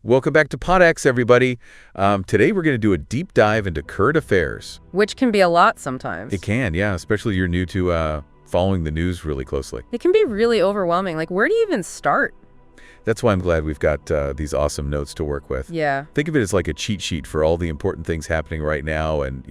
Welcome back to PodX, everybody. Today we're going to do a deep dive into current affairs. Which can be a lot sometimes. It can, yeah, especially if you're new to following the news really closely. It can be really overwhelming. Like, where do you even start? That's why I'm glad we've got these awesome notes to work with. Yeah. Think of it as like a cheat sheet for all the important things happening right now and,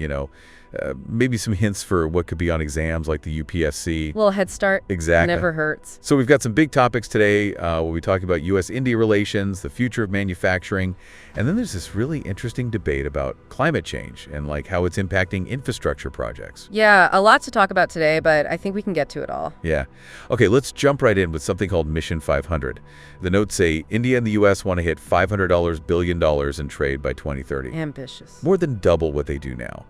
maybe some hints for what could be on exams like the UPSC. A little head start. Exactly. Never hurts. So we've got some big topics today. We'll be talking about U.S.-India relations, the future of manufacturing, and then there's this really interesting debate about climate change and like how it's impacting infrastructure projects. Yeah, a lot to talk about today, but I think we can get to it all. Yeah. Okay, let's jump right in with something called Mission 500. The notes say India and the U.S. want to hit $500 billion in trade by 2030. Ambitious. More than double what they do now.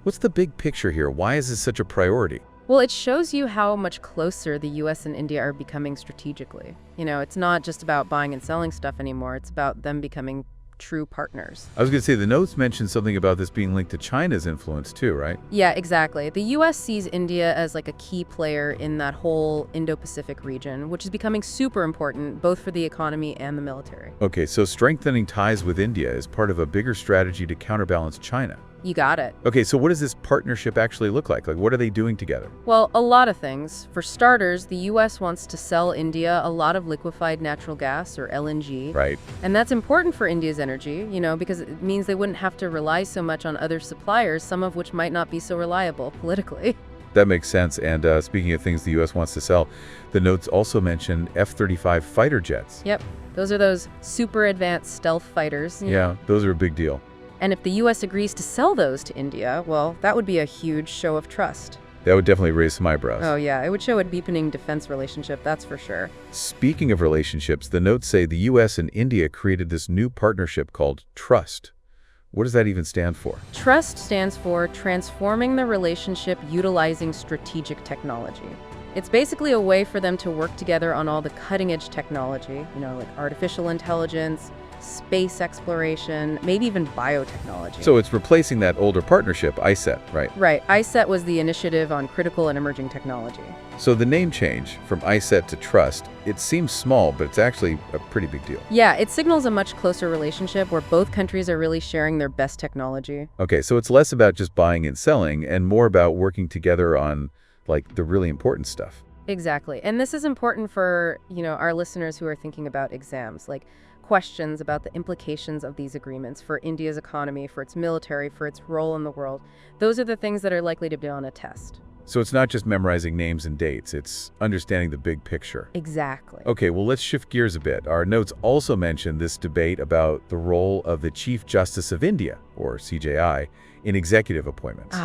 What's the big picture here? Why is this such a priority? Well, it shows you how much closer the U.S. and India are becoming strategically. It's not just about buying and selling stuff anymore. It's about them becoming true partners. I was going to say, the notes mentioned something about this being linked to China's influence too, right? Yeah, exactly. The U.S. sees India as like a key player in that whole Indo-Pacific region, which is becoming super important both for the economy and the military. Okay, so strengthening ties with India is part of a bigger strategy to counterbalance China. You got it. Okay, so what does this partnership actually look like? Like, what are they doing together? Well, a lot of things. For starters, the U.S. wants to sell India a lot of liquefied natural gas, or LNG. Right. And that's important for India's energy, because it means they wouldn't have to rely so much on other suppliers, some of which might not be so reliable politically. That makes sense. And speaking of things the U.S. wants to sell, the notes also mention F-35 fighter jets. Yep. Those are those super advanced stealth fighters. Yeah, those are a big deal. And if the U.S. agrees to sell those to India, well, that would be a huge show of trust. That would definitely raise some eyebrows. Oh, yeah. It would show a deepening defense relationship, that's for sure. Speaking of relationships, the notes say the U.S. and India created this new partnership called TRUST. What does that even stand for? TRUST stands for Transforming the Relationship Utilizing Strategic Technology. It's basically a way for them to work together on all the cutting-edge technology, like artificial intelligence, space exploration, maybe even biotechnology. So it's replacing that older partnership, ISET, right? Right. ISET was the initiative on critical and emerging technology. So the name change from ISET to TRUST, it seems small, but it's actually a pretty big deal. Yeah, it signals a much closer relationship where both countries are really sharing their best technology. Okay, so it's less about just buying and selling and more about working together on, like, the really important stuff. Exactly. And this is important for, our listeners who are thinking about exams, like questions about the implications of these agreements for India's economy, for its military, for its role in the world. Those are the things that are likely to be on a test. So it's not just memorizing names and dates, it's understanding the big picture. Exactly. Okay, well, let's shift gears a bit. Our notes also mention this debate about the role of the Chief Justice of India, or CJI, in executive appointments.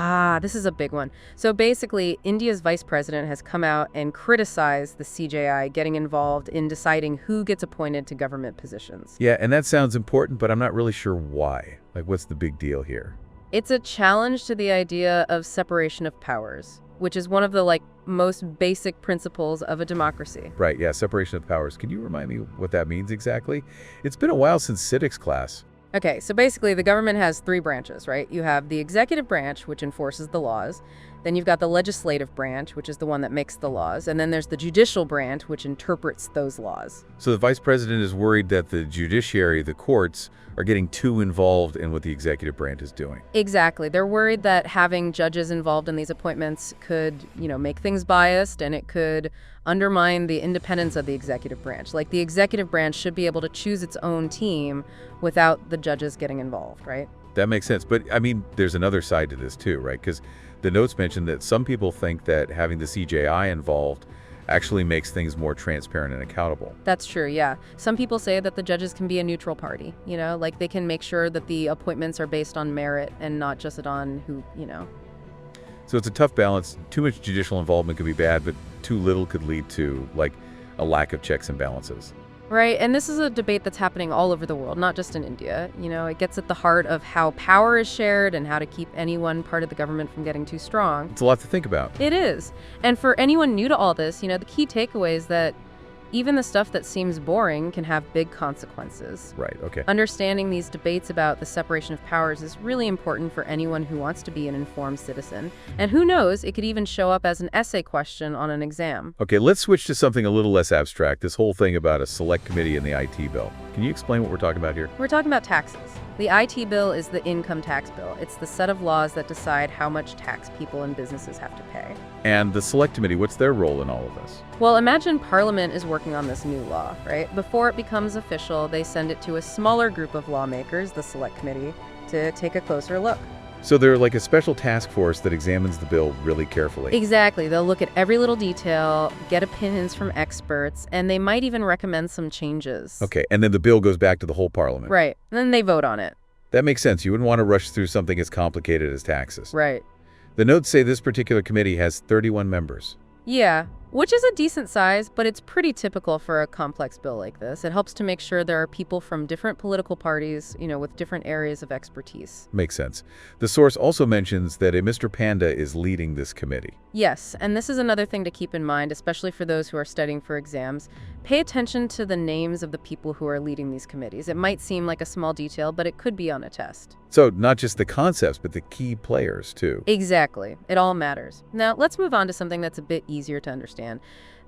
This is a big one. So basically, India's vice president has come out and criticized the CJI getting involved in deciding who gets appointed to government positions. Yeah, and that sounds important, but I'm not really sure why. Like, what's the big deal here? It's a challenge to the idea of separation of powers, which is one of the most basic principles of a democracy. Right, yeah, separation of powers. Can you remind me what that means exactly? It's been a while since civics class. Okay, so basically the government has three branches, right? You have the executive branch, which enforces the laws. Then you've got the legislative branch, which is the one that makes the laws. And then there's the judicial branch, which interprets those laws. So the vice president is worried that the judiciary, the courts, are getting too involved in what the executive branch is doing. Exactly. They're worried that having judges involved in these appointments could, make things biased, and it could undermine the independence of the executive branch. Like, the executive branch should be able to choose its own team without the judges getting involved, right? That makes sense. But, I mean, there's another side to this too, right? Because the notes mention that some people think that having the CJI involved actually makes things more transparent and accountable. That's true, yeah. Some people say that the judges can be a neutral party, like they can make sure that the appointments are based on merit and not just on who. So it's a tough balance. Too much judicial involvement could be bad, but too little could lead to, a lack of checks and balances. Right, and this is a debate that's happening all over the world, not just in India. It gets at the heart of how power is shared and how to keep any one part of the government from getting too strong. It's a lot to think about. It is. And for anyone new to all this, the key takeaway is that Even the stuff that seems boring can have big consequences. Right, okay. Understanding these debates about the separation of powers is really important for anyone who wants to be an informed citizen. And who knows, it could even show up as an essay question on an exam. Okay, let's switch to something a little less abstract, this whole thing about a select committee in the IT bill. Can you explain what we're talking about here? We're talking about taxes. The IT bill is the income tax bill. It's the set of laws that decide how much tax people and businesses have to pay. And the select committee, what's their role in all of this? Well, imagine Parliament is working on this new law, right? Before it becomes official, they send it to a smaller group of lawmakers, the select committee, to take a closer look. So they're like a special task force that examines the bill really carefully. Exactly. They'll look at every little detail, get opinions from experts, and they might even recommend some changes. Okay, and then the bill goes back to the whole Parliament. Right. And then they vote on it. That makes sense. You wouldn't want to rush through something as complicated as taxes. Right. The notes say this particular committee has 31 members. Yeah, which is a decent size, but it's pretty typical for a complex bill like this. It helps to make sure there are people from different political parties, with different areas of expertise. Makes sense. The source also mentions that a Mr. Panda is leading this committee. Yes, and this is another thing to keep in mind, especially for those who are studying for exams. Pay attention to the names of the people who are leading these committees. It might seem like a small detail, but it could be on a test. So not just the concepts, but the key players, too. Exactly. It all matters. Now, let's move on to something that's a bit easier to understand.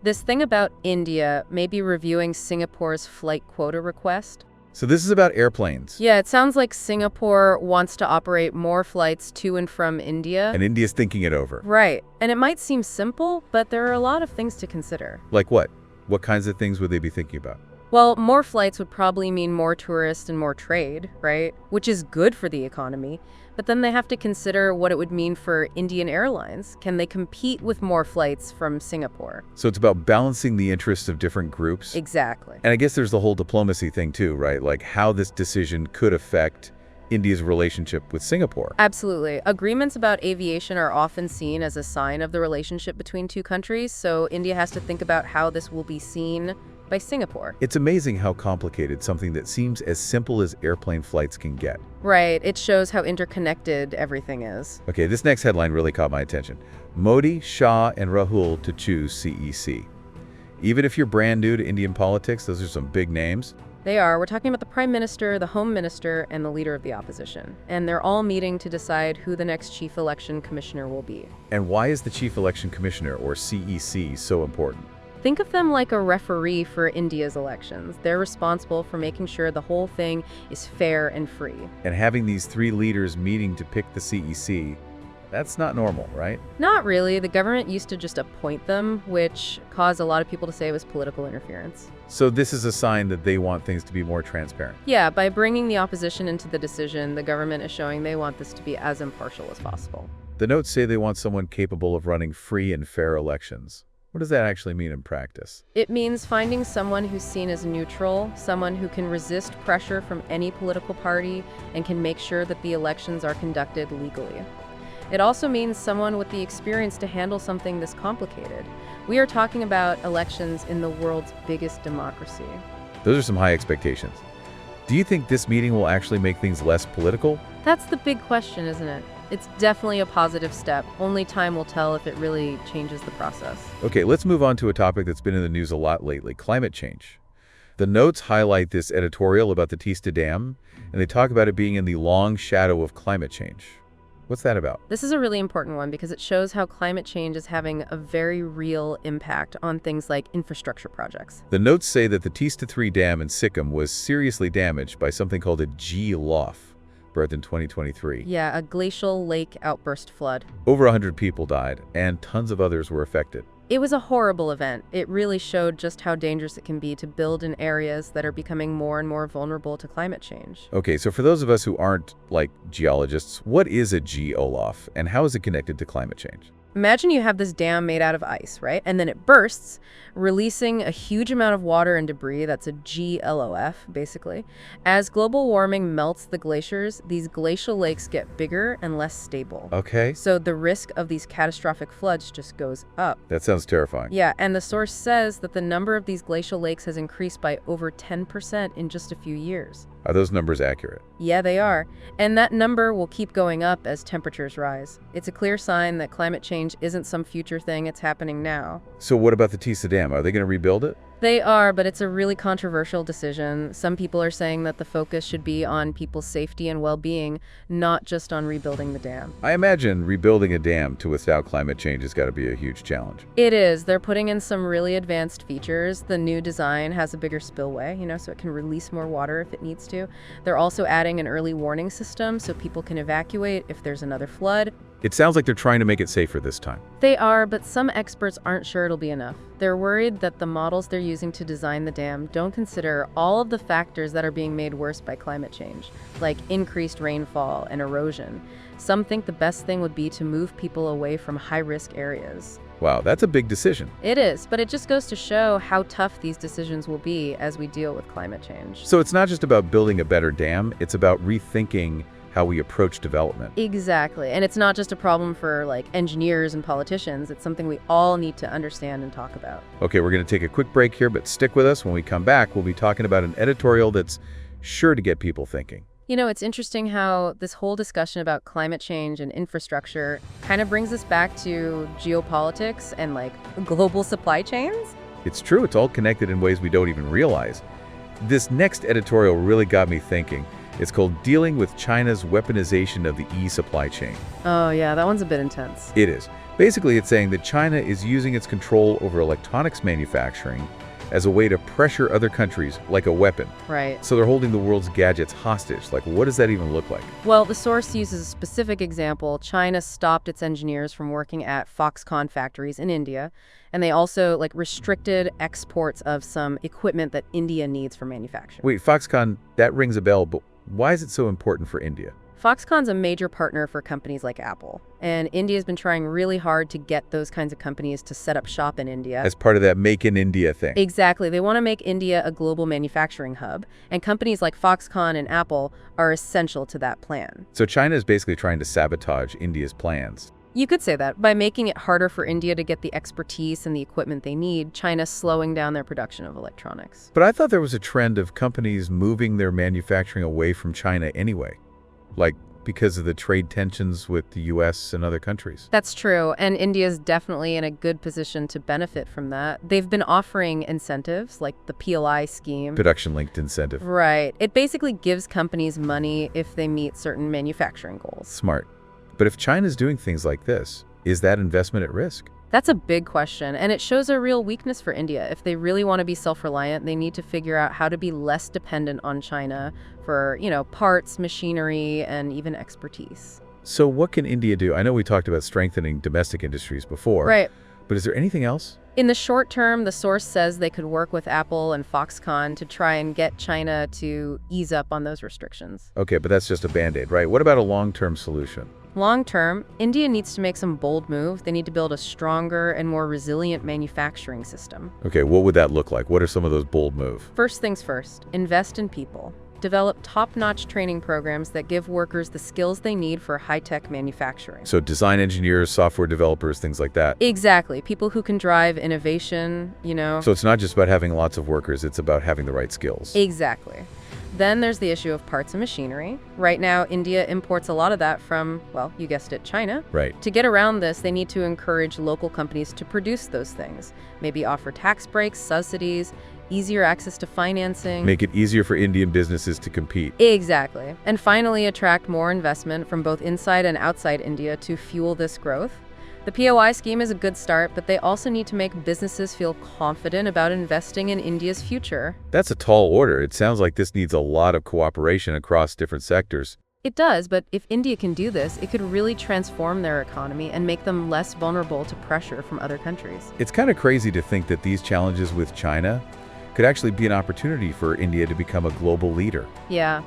This thing about India maybe reviewing Singapore's flight quota request. So this is about airplanes. Yeah, it sounds like Singapore wants to operate more flights to and from India. And India's thinking it over. Right. And it might seem simple, but there are a lot of things to consider. Like what? What kinds of things would they be thinking about? Well, more flights would probably mean more tourists and more trade, right? Which is good for the economy. But then they have to consider what it would mean for Indian airlines. Can they compete with more flights from Singapore? So it's about balancing the interests of different groups. Exactly. And I guess there's the whole diplomacy thing too, right? Like how this decision could affect India's relationship with Singapore. Absolutely. Agreements about aviation are often seen as a sign of the relationship between two countries, so India has to think about how this will be seen by Singapore. It's amazing how complicated something that seems as simple as airplane flights can get. Right. It shows how interconnected everything is. Okay, this next headline really caught my attention. Modi, Shah, and Rahul to choose CEC. Even if you're brand new to Indian politics, those are some big names. They are. We're talking about the Prime Minister, the Home Minister, and the Leader of the Opposition. And they're all meeting to decide who the next Chief Election Commissioner will be. And why is the Chief Election Commissioner, or CEC, so important? Think of them like a referee for India's elections. They're responsible for making sure the whole thing is fair and free. And having these three leaders meeting to pick the CEC, that's not normal, right? Not really. The government used to just appoint them, which caused a lot of people to say it was political interference. So this is a sign that they want things to be more transparent. Yeah, by bringing the opposition into the decision, the government is showing they want this to be as impartial as possible. The notes say they want someone capable of running free and fair elections. What does that actually mean in practice? It means finding someone who's seen as neutral, someone who can resist pressure from any political party and can make sure that the elections are conducted legally. It also means someone with the experience to handle something this complicated. We are talking about elections in the world's biggest democracy. Those are some high expectations. Do you think this meeting will actually make things less political? That's the big question, isn't it? It's definitely a positive step. Only time will tell if it really changes the process. Okay, let's move on to a topic that's been in the news a lot lately, climate change. The notes highlight this editorial about the Teesta Dam, and they talk about it being in the long shadow of climate change. What's that about? This is a really important one because it shows how climate change is having a very real impact on things like infrastructure projects. The notes say that the Teesta 3 Dam in Sikkim was seriously damaged by something called a G-LOF, birthed in 2023. Yeah, a glacial lake outburst flood. Over 100 people died, and tons of others were affected. It was a horrible event. It really showed just how dangerous it can be to build in areas that are becoming more and more vulnerable to climate change. Okay, so for those of us who aren't, like, geologists, what is a G-LOF, and how is it connected to climate change? Imagine you have this dam made out of ice, right? And then it bursts, releasing a huge amount of water and debris. That's a GLOF, basically. As global warming melts the glaciers, these glacial lakes get bigger and less stable. Okay. So the risk of these catastrophic floods just goes up. That sounds terrifying. Yeah, and the source says that the number of these glacial lakes has increased by over 10% in just a few years. Are those numbers accurate? Yeah, they are. And that number will keep going up as temperatures rise. It's a clear sign that climate change isn't some future thing, it's happening now. So what about the Teesta Dam? Are they going to rebuild it? They are, but it's a really controversial decision. Some people are saying that the focus should be on people's safety and well-being, not just on rebuilding the dam. I imagine rebuilding a dam to withstand climate change has got to be a huge challenge. It is. They're putting in some really advanced features. The new design has a bigger spillway, so it can release more water if it needs to. They're also adding an early warning system so people can evacuate if there's another flood. It sounds like they're trying to make it safer this time. They are, but some experts aren't sure it'll be enough. They're worried that the models they're using to design the dam don't consider all of the factors that are being made worse by climate change, like increased rainfall and erosion. Some think the best thing would be to move people away from high-risk areas. Wow, that's a big decision. It is, but it just goes to show how tough these decisions will be as we deal with climate change. So it's not just about building a better dam, it's about rethinking how we approach development. Exactly. And it's not just a problem for engineers and politicians. It's something we all need to understand and talk about. Okay, we're going to take a quick break here, but stick with us. When we come back, we'll be talking about an editorial that's sure to get people thinking. It's interesting how this whole discussion about climate change and infrastructure kind of brings us back to geopolitics and global supply chains. It's true. It's all connected in ways we don't even realize. This next editorial really got me thinking. It's called Dealing with China's Weaponization of the E-Supply Chain. Oh, yeah, that one's a bit intense. It is. Basically, it's saying that China is using its control over electronics manufacturing as a way to pressure other countries like a weapon. Right. So they're holding the world's gadgets hostage. What does that even look like? Well, the source uses a specific example. China stopped its engineers from working at Foxconn factories in India, and they also restricted exports of some equipment that India needs for manufacturing. Wait, Foxconn, that rings a bell, but why is it so important for India? Foxconn's a major partner for companies like Apple, and India's been trying really hard to get those kinds of companies to set up shop in India. As part of that Make in India thing. Exactly. They want to make India a global manufacturing hub, and companies like Foxconn and Apple are essential to that plan. So China is basically trying to sabotage India's plans. You could say that. By making it harder for India to get the expertise and the equipment they need, China's slowing down their production of electronics. But I thought there was a trend of companies moving their manufacturing away from China anyway. Because of the trade tensions with the US and other countries. That's true, and India's definitely in a good position to benefit from that. They've been offering incentives, like the PLI scheme. Production-linked incentive. Right. It basically gives companies money if they meet certain manufacturing goals. Smart. But if China's doing things like this, is that investment at risk? That's a big question, and it shows a real weakness for India. If they really want to be self-reliant, they need to figure out how to be less dependent on China for, parts, machinery, and even expertise. So what can India do? I know we talked about strengthening domestic industries before. Right. But is there anything else? In the short term, the source says they could work with Apple and Foxconn to try and get China to ease up on those restrictions. Okay, but that's just a Band-Aid, right? What about a long-term solution? Long term, India needs to make some bold moves. They need to build a stronger and more resilient manufacturing system. Okay, what would that look like? What are some of those bold moves? First things first, invest in people. Develop top-notch training programs that give workers the skills they need for high-tech manufacturing. So design engineers, software developers, things like that. Exactly. People who can drive innovation, So it's not just about having lots of workers, it's about having the right skills. Exactly. Then there's the issue of parts and machinery. Right now, India imports a lot of that from, well, you guessed it, China. Right. To get around this, they need to encourage local companies to produce those things. Maybe offer tax breaks, subsidies, easier access to financing. Make it easier for Indian businesses to compete. Exactly. And finally, attract more investment from both inside and outside India to fuel this growth. The POI scheme is a good start, but they also need to make businesses feel confident about investing in India's future. That's a tall order. It sounds like this needs a lot of cooperation across different sectors. It does, but if India can do this, it could really transform their economy and make them less vulnerable to pressure from other countries. It's kind of crazy to think that these challenges with China could actually be an opportunity for India to become a global leader. Yeah.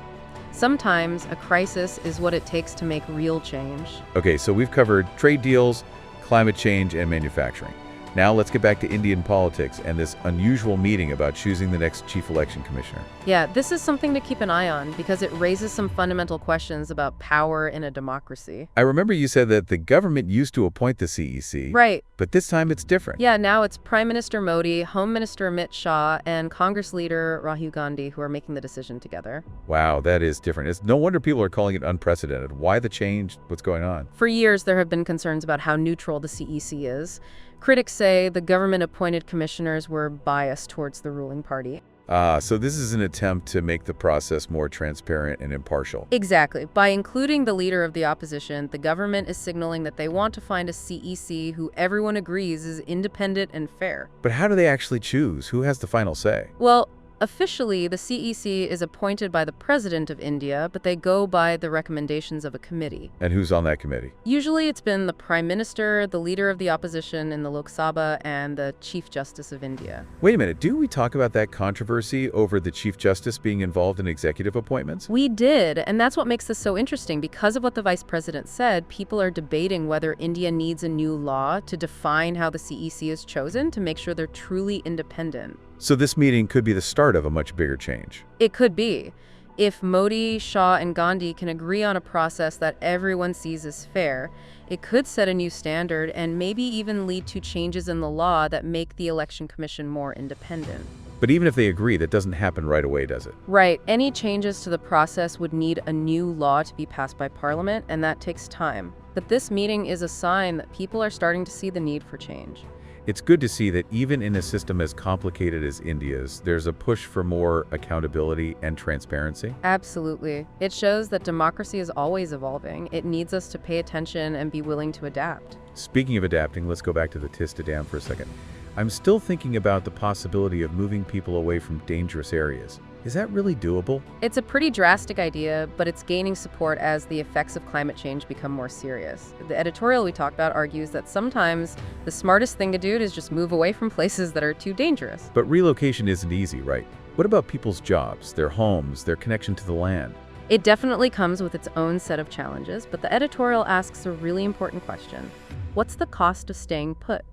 Sometimes a crisis is what it takes to make real change. Okay, so we've covered trade deals, climate change, and manufacturing. Now let's get back to Indian politics and this unusual meeting about choosing the next chief election commissioner. Yeah, this is something to keep an eye on because it raises some fundamental questions about power in a democracy. I remember you said that the government used to appoint the CEC. Right. But this time it's different. Yeah, now it's Prime Minister Modi, Home Minister Amit Shah, and Congress leader Rahul Gandhi who are making the decision together. Wow, that is different. It's no wonder people are calling it unprecedented. Why the change? What's going on? For years, there have been concerns about how neutral the CEC is. Critics say the government-appointed commissioners were biased towards the ruling party. So this is an attempt to make the process more transparent and impartial. Exactly. By including the leader of the opposition, the government is signaling that they want to find a CEC who everyone agrees is independent and fair. But how do they actually choose? Who has the final say? Well, officially, the CEC is appointed by the President of India, but they go by the recommendations of a committee. And who's on that committee? Usually it's been the Prime Minister, the leader of the opposition in the Lok Sabha, and the Chief Justice of India. Wait a minute, didn't we talk about that controversy over the Chief Justice being involved in executive appointments? We did, and that's what makes this so interesting. Because of what the Vice President said, people are debating whether India needs a new law to define how the CEC is chosen to make sure they're truly independent. So this meeting could be the start of a much bigger change. It could be. If Modi, Shah, and Gandhi can agree on a process that everyone sees as fair, it could set a new standard and maybe even lead to changes in the law that make the Election Commission more independent. But even if they agree, that doesn't happen right away, does it? Right. Any changes to the process would need a new law to be passed by Parliament, and that takes time. But this meeting is a sign that people are starting to see the need for change. It's good to see that even in a system as complicated as India's, there's a push for more accountability and transparency. Absolutely. It shows that democracy is always evolving. It needs us to pay attention and be willing to adapt. Speaking of adapting, let's go back to the TIS to dam for a second. I'm still thinking about the possibility of moving people away from dangerous areas. Is that really doable? It's a pretty drastic idea, but it's gaining support as the effects of climate change become more serious. The editorial we talked about argues that sometimes the smartest thing to do is just move away from places that are too dangerous. But relocation isn't easy, right? What about people's jobs, their homes, their connection to the land? It definitely comes with its own set of challenges, but the editorial asks a really important question. What's the cost of staying put?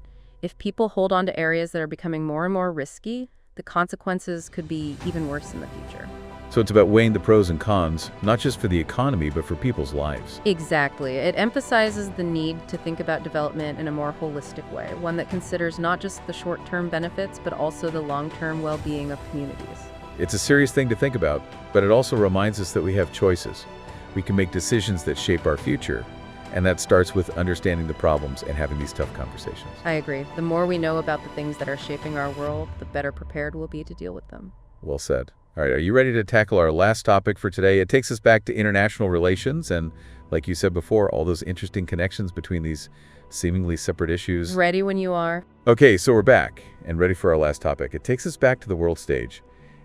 If people hold on to areas that are becoming more and more risky, the consequences could be even worse in the future. So it's about weighing the pros and cons, not just for the economy, but for people's lives. Exactly. It emphasizes the need to think about development in a more holistic way, one that considers not just the short-term benefits, but also the long-term well-being of communities. It's a serious thing to think about, but it also reminds us that we have choices. We can make decisions that shape our future, and that starts with understanding the problems and having these tough conversations. I agree. The more we know about the things that are shaping our world, the better prepared we'll be to deal with them. Well said. All right, are you ready to tackle our last topic for today? It takes us back to international relations and, like you said before, all those interesting connections between these seemingly separate issues. Ready when you are. Okay, so we're back and ready for our last topic. It takes us back to the world stage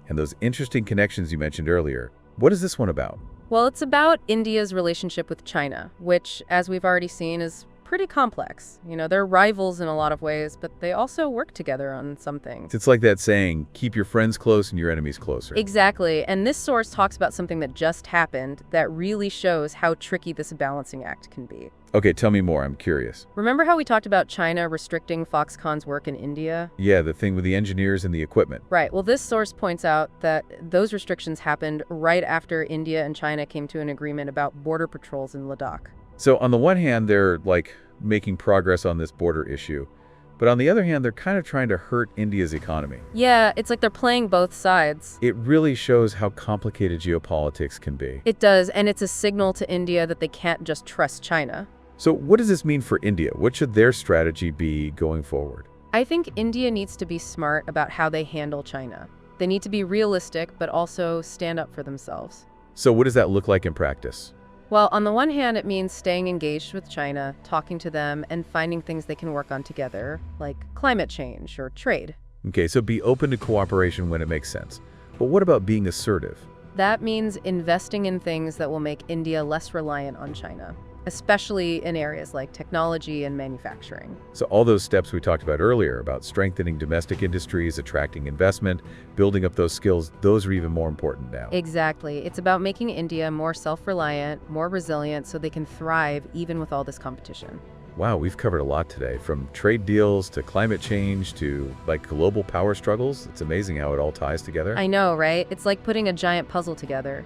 and those interesting connections you mentioned earlier. What is this one about? Well, it's about India's relationship with China, which, as we've already seen, is pretty complex. You know, they're rivals in a lot of ways, but they also work together on some things. It's like that saying, keep your friends close and your enemies closer. Exactly. And this source talks about something that just happened that really shows how tricky this balancing act can be. Okay, tell me more. I'm curious. Remember how we talked about China restricting Foxconn's work in India? Yeah, the thing with the engineers and the equipment. Right. Well, this source points out that those restrictions happened right after India and China came to an agreement about border patrols in Ladakh. So on the one hand, they're making progress on this border issue. But on the other hand, they're kind of trying to hurt India's economy. Yeah, it's like they're playing both sides. It really shows how complicated geopolitics can be. It does, and it's a signal to India that they can't just trust China. So what does this mean for India? What should their strategy be going forward? I think India needs to be smart about how they handle China. They need to be realistic, but also stand up for themselves. So what does that look like in practice? Well, on the one hand, it means staying engaged with China, talking to them, and finding things they can work on together, like climate change or trade. Okay, so be open to cooperation when it makes sense. But what about being assertive? That means investing in things that will make India less reliant on China, especially in areas like technology and manufacturing. So all those steps we talked about earlier about strengthening domestic industries, attracting investment, building up those skills, those are even more important now. Exactly. It's about making India more self-reliant, more resilient, so they can thrive even with all this competition. Wow, we've covered a lot today, from trade deals to climate change to global power struggles. It's amazing how it all ties together. I know, right? It's like putting a giant puzzle together.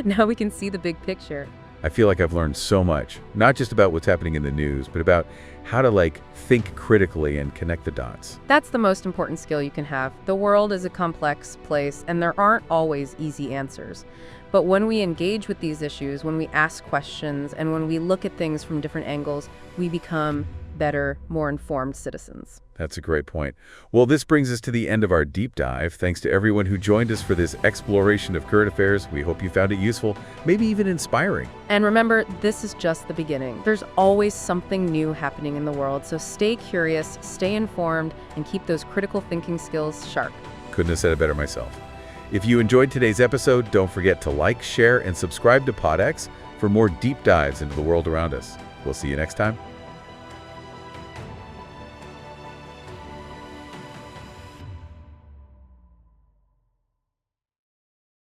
Now we can see the big picture. I feel like I've learned so much, not just about what's happening in the news, but about how to think critically and connect the dots. That's the most important skill you can have. The world is a complex place, and there aren't always easy answers. But when we engage with these issues, when we ask questions, and when we look at things from different angles, we become better, more informed citizens. That's a great point. Well, this brings us to the end of our deep dive. Thanks to everyone who joined us for this exploration of current affairs. We hope you found it useful, maybe even inspiring. And remember, this is just the beginning. There's always something new happening in the world, so stay curious, stay informed, and keep those critical thinking skills sharp. Couldn't have said it better myself. If you enjoyed today's episode, don't forget to like, share, and subscribe to PodX for more deep dives into the world around us. We'll see you next time.